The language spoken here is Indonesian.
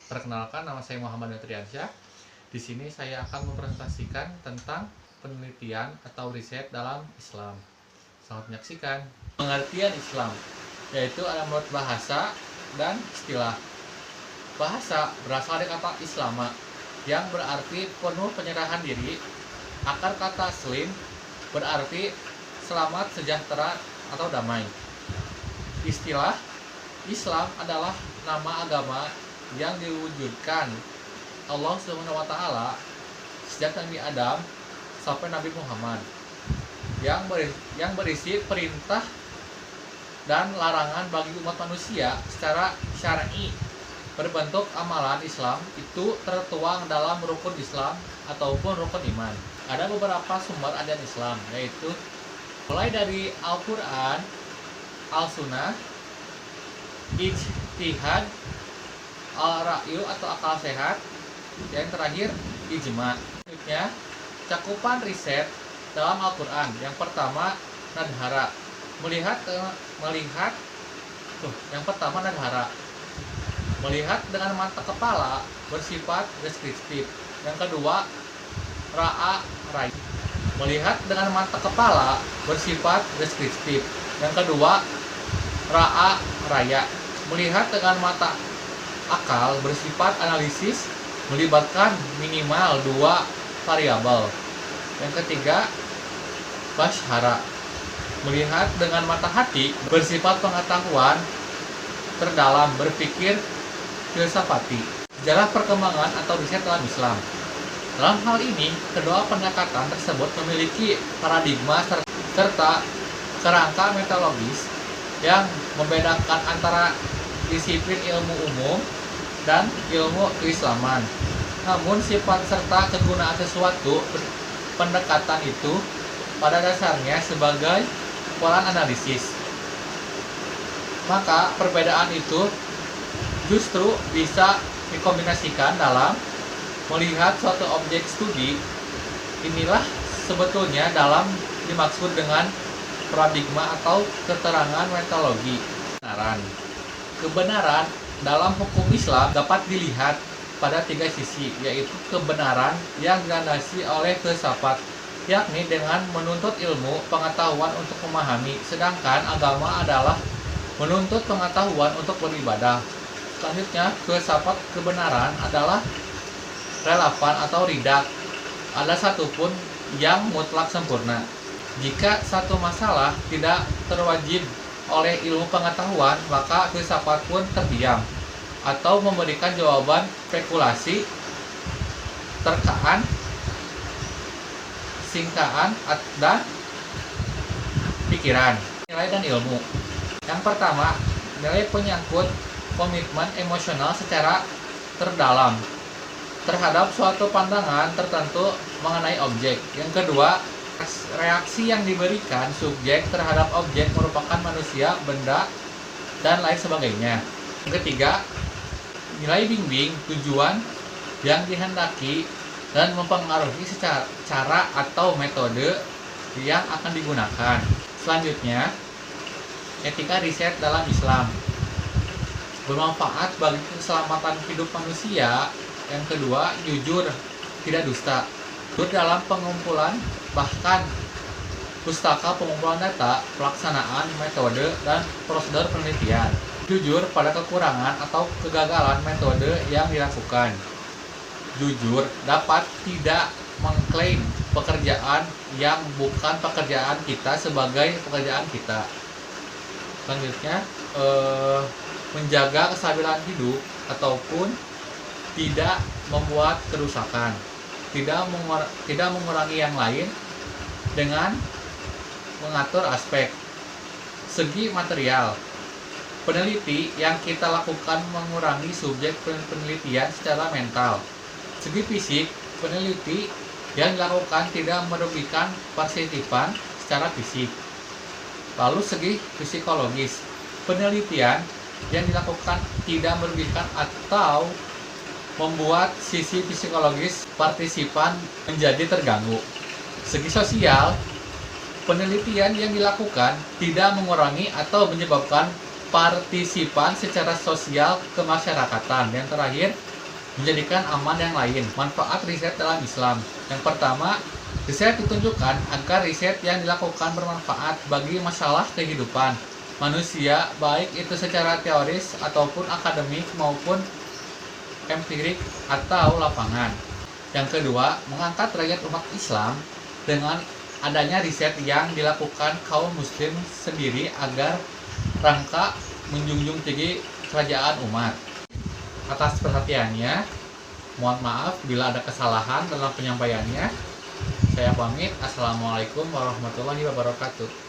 Perkenalkan, nama saya Muhammad Nutriansyah. Di sini saya akan mempresentasikan tentang penelitian atau riset dalam Islam. Selamat menyaksikan. Pengertian Islam yaitu ada menurut bahasa dan istilah. Bahasa berasal dari kata Islama yang berarti penuh penyerahan diri. Akar kata Islam berarti selamat, sejahtera, atau damai. Istilah Islam adalah nama agama yang diwujudkan Allah SWT sejak Nabi Adam sampai Nabi Muhammad, yang berisi perintah dan larangan bagi umat manusia secara syar'i berbentuk amalan. Islam itu tertuang dalam rukun Islam ataupun rukun iman. Ada beberapa sumber ajaran Islam, yaitu mulai dari Al-Quran, Al-Sunnah, Ijtihad, Al-Ra'yu atau akal sehat, yang terakhir ijma. Selanjutnya, cakupan riset dalam Al-Quran. Yang pertama, nadhara. Melihat dengan mata kepala bersifat deskriptif. Yang kedua, ra'a-ray. Melihat dengan mata kepala bersifat deskriptif. Yang kedua, ra'a-raya. Melihat dengan mata akal bersifat analisis, melibatkan minimal 2 variabel. Yang ketiga, basyara. Melihat dengan mata hati bersifat pengetahuan terdalam, berpikir filsafati. Sejarah perkembangan atau riset dalam Islam. Dalam hal ini, kedua pendekatan tersebut memiliki paradigma serta kerangka metodologis yang membedakan antara disiplin ilmu umum dan ilmu keislaman. Namun sifat serta kegunaan sesuatu pendekatan itu pada dasarnya sebagai pola analisis. Maka perbedaan itu justru bisa dikombinasikan dalam melihat suatu objek studi. Inilah sebetulnya dalam dimaksud dengan paradigma atau keterangan metodologi. Kebenaran dalam hukum Islam dapat dilihat pada 3 sisi, yaitu kebenaran yang dilandasi oleh filsafat, yakni dengan menuntut ilmu pengetahuan untuk memahami, sedangkan agama adalah menuntut pengetahuan untuk beribadah. Selanjutnya, filsafat kebenaran adalah relevan atau ridak. Ada satupun yang mutlak sempurna. Jika satu masalah tidak terwajib oleh ilmu pengetahuan, maka filsafat pun terdiam atau memberikan jawaban spekulasi, terkaan, singkaan, dan pikiran. Nilai dan ilmu. Yang pertama, nilai penyangkut komitmen emosional secara terdalam terhadap suatu pandangan tertentu mengenai objek. Yang kedua, reaksi yang diberikan subjek terhadap objek merupakan manusia, benda, dan lain sebagainya. Yang ketiga, nilai bimbing, tujuan yang dihendaki dan mempengaruhi secara cara atau metode yang akan digunakan. Selanjutnya, etika riset dalam Islam. Bermanfaat bagi keselamatan hidup manusia. Yang kedua, jujur, tidak dusta. Dalam pengumpulan, bahkan pustaka pengumpulan data, pelaksanaan, metode, dan prosedur penelitian. Jujur pada kekurangan atau kegagalan metode yang dilakukan. Jujur dapat tidak mengklaim pekerjaan yang bukan pekerjaan kita sebagai pekerjaan kita. Selanjutnya, menjaga kestabilan hidup ataupun tidak membuat kerusakan. Tidak mengurangi yang lain dengan mengatur aspek segi material. Peneliti yang kita lakukan mengurangi subjek penelitian secara mental. Segi fisik, peneliti yang dilakukan tidak merugikan partisipan secara fisik. Lalu segi psikologis, penelitian yang dilakukan tidak merugikan atau membuat sisi psikologis partisipan menjadi terganggu. Segi sosial, penelitian yang dilakukan tidak mengurangi atau menyebabkan partisipan secara sosial kemasyarakatan. Yang terakhir, menjadikan aman yang lain. Manfaat riset dalam Islam. Yang pertama, riset ditunjukkan agar riset yang dilakukan bermanfaat bagi masalah kehidupan manusia, baik itu secara teoris ataupun akademik maupun empirik atau lapangan. Yang kedua, mengangkat derajat umat Islam dengan adanya riset yang dilakukan kaum muslim sendiri agar rangka menjunjung tinggi kerajaan umat. Atas perhatiannya, mohon maaf bila ada kesalahan dalam penyampaiannya. Saya pamit. Assalamualaikum warahmatullahi wabarakatuh.